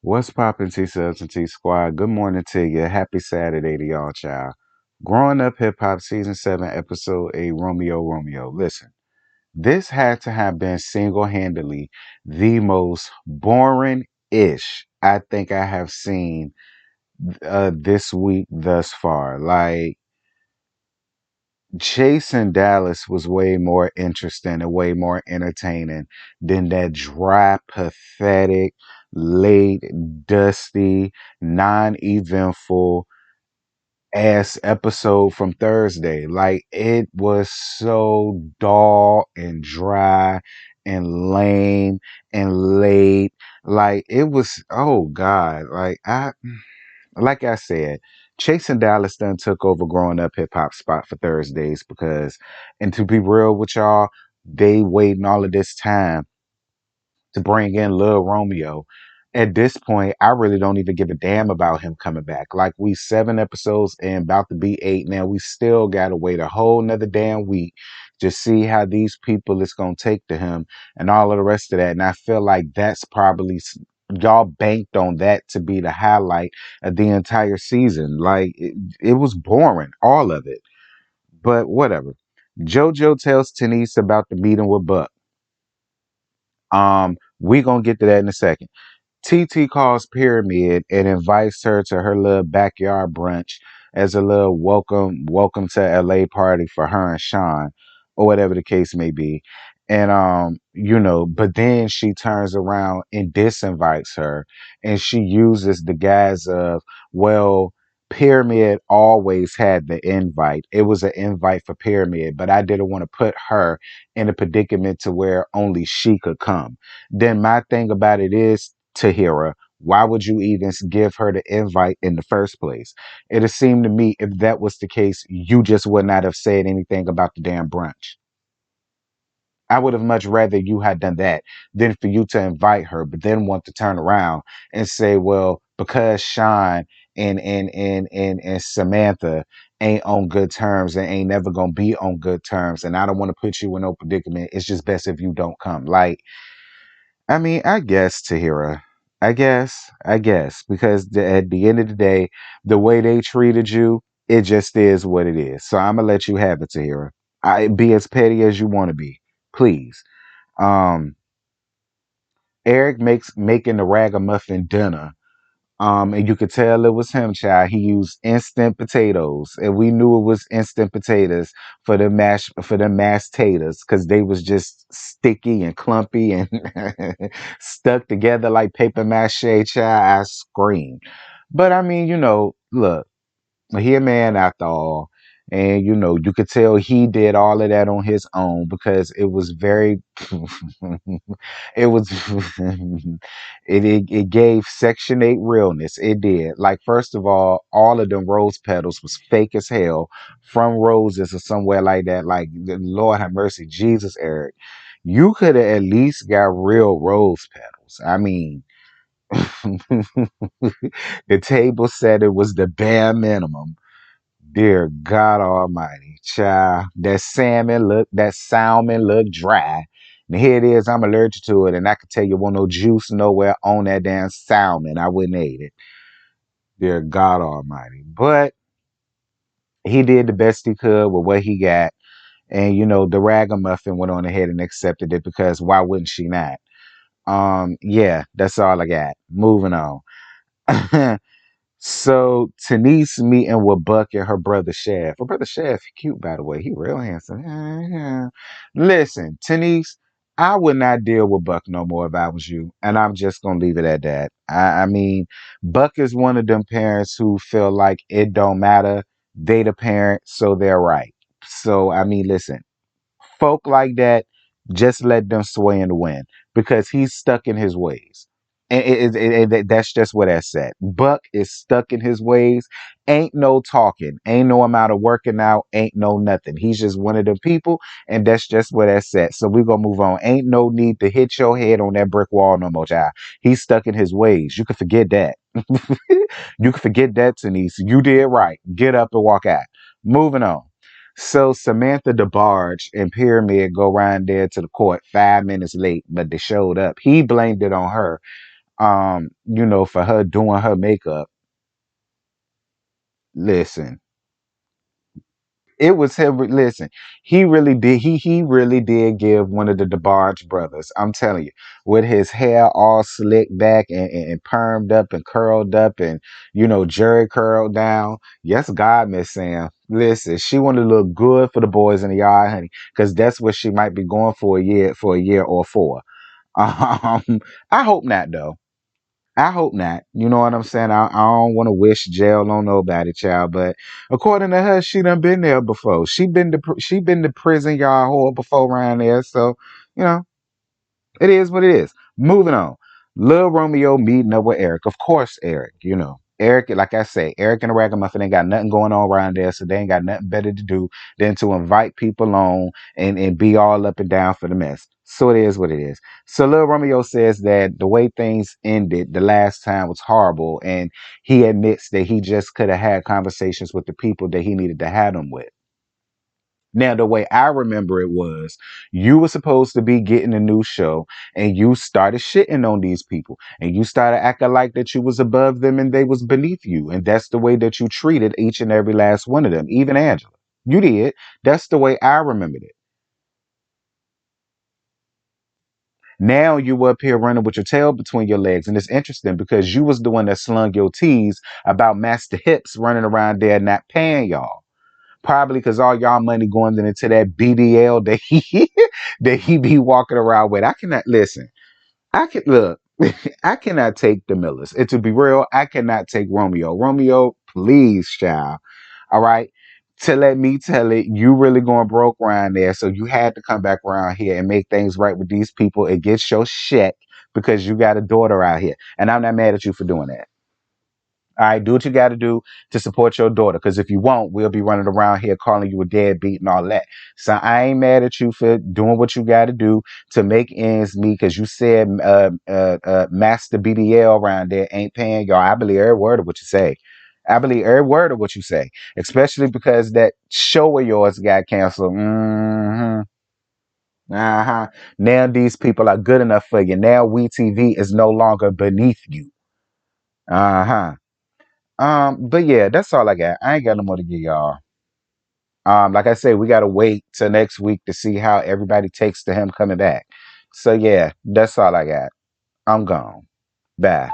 What's poppin', T Subs and T Squad? Good morning to you. Happy Saturday to y'all, child. Growing Up Hip Hop Season 7, Episode 8, Romeo. Listen, this had to have been single handedly the most boring ish I think I have seen this week thus far. Like, Chasing Dallas was way more interesting and way more entertaining than that dry, pathetic, late, dusty, non-eventful ass episode from Thursday. Like, it was so dull and dry and lame and late. Like, it was, oh God, like I said, Chasing Dallas done took over Growing Up Hip Hop spot for Thursdays because, and to be real with y'all, they waiting all of this time to bring in Lil Romeo. At this point, I really don't even give a damn about him coming back. Like, we 7 episodes and about to be 8 now. We still gotta wait a whole nother damn week to see how these people is gonna take to him and all of the rest of that. And I feel like that's probably y'all banked on that to be the highlight of the entire season. Like, it was boring, all of it. But whatever. JoJo tells Denise about the meeting with Buck. We gonna get to that in a second. TT calls Pyramid and invites her to her little backyard brunch as a little welcome to LA party for her and Sean, or whatever the case may be. And but then she turns around and disinvites her, and she uses the guise of, well, Pyramid always had the invite. It was an invite for Pyramid, but I didn't want to put her in a predicament to where only she could come. Then my thing about it is, Tahira, why would you even give her the invite in the first place? It seemed to me if that was the case, you just would not have said anything about the damn brunch. I would have much rather you had done that than for you to invite her, but then want to turn around and say, well, because Sean and Samantha ain't on good terms and ain't never gonna be on good terms, and I don't want to put you in no predicament. It's just best if you don't come. Like, I mean, I guess, Tahira. I guess, because at the end of the day, the way they treated you, it just is what it is. So I'm gonna let you have it, Tahira. I be as petty as you want to be, please. Um, Eric makes making the ragamuffin dinner. And you could tell it was him, child. He used instant potatoes, and we knew it was instant potatoes for the mashed taters, because they was just sticky and clumpy and stuck together like paper mache, child. I screamed. But I mean, look, he a man after all. And you could tell he did all of that on his own because it was very it was it gave Section 8 realness. It did. Like, first of all of them rose petals was fake as hell from roses or somewhere like that. Like, Lord have mercy, Jesus, Eric. You could have at least got real rose petals. I mean, the table said it was the bare minimum. Dear God Almighty, child, that salmon look dry. And here it is, I'm allergic to it, and I can tell you, won't no juice nowhere on that damn salmon. I wouldn't eat it. Dear God Almighty. But he did the best he could with what he got. And the ragamuffin went on ahead and accepted it because why wouldn't she not? Yeah, that's all I got. Moving on. So Denise meeting with Buck and her brother Chef. Her brother Chef, cute by the way. He real handsome. Yeah. Listen, Denise, I would not deal with Buck no more if I was you. And I'm just gonna leave it at that. I mean, Buck is one of them parents who feel like it don't matter. They the parent, so they're right. So I mean, listen, folk like that, just let them sway in the wind because he's stuck in his ways. And that's just what that's at. Buck is stuck in his ways. Ain't no talking. Ain't no amount of working out. Ain't no nothing. He's just one of them people, and that's just what that's at. So we're going to move on. Ain't no need to hit your head on that brick wall no more, child. He's stuck in his ways. You can forget that. You can forget that, Denise. You did right. Get up and walk out. Moving on. So Samantha DeBarge and Pyramid go around there to the court 5 minutes late, but they showed up. He blamed it on her. for her doing her makeup. Listen, it was him. Listen, he really did. He really did give one of the DeBarge brothers. I'm telling you, with his hair all slicked back and permed up and curled up and Jerry curled down. Yes, God, Miss Sam. Listen, she wanted to look good for the boys in the yard, honey, because that's what she might be going for a year or four. Um, I hope not though. I hope not. You know what I'm saying? I don't want to wish jail on nobody, child. But according to her, she done been there before. She been to prison yard hole before around there. So you know, it is what it is. Moving on. Lil Romeo meeting up with Eric. Of course, Eric. Eric, like I say, Eric and the Ragamuffin ain't got nothing going on around there, so they ain't got nothing better to do than to invite people on and be all up and down for the mess. So it is what it is. So Lil Romeo says that the way things ended the last time was horrible, and he admits that he just could have had conversations with the people that he needed to have them with. Now, the way I remember it was you were supposed to be getting a new show and you started shitting on these people and you started acting like that you was above them and they was beneath you. And that's the way that you treated each and every last one of them, even Angela. You did. That's the way I remembered it. Now you up here running with your tail between your legs. And it's interesting because you was the one that slung your tease about Master Hips running around there not paying y'all. Probably because all y'all money going into that BBL that he that he be walking around with. I cannot listen. I can look. I cannot take the Millers. And to be real, I cannot take Romeo. Romeo, please, child. All right. To let me tell it, you really going broke around there. So you had to come back around here and make things right with these people and get your shit because you got a daughter out here. And I'm not mad at you for doing that. All right, do what you got to do to support your daughter. Because if you won't, we'll be running around here calling you a deadbeat and all that. So I ain't mad at you for doing what you got to do to make ends meet. Because you said Master BBL around there ain't paying y'all. I believe every word of what you say. I believe every word of what you say. Especially because that show of yours got canceled. Mm-hmm. Uh-huh. Now these people are good enough for you. Now WeTV is no longer beneath you. Uh-huh. But yeah, that's all I got. I ain't got no more to give y'all. Like I said, we gotta wait till next week to see how everybody takes to him coming back. So yeah, that's all I got. I'm gone. Bye.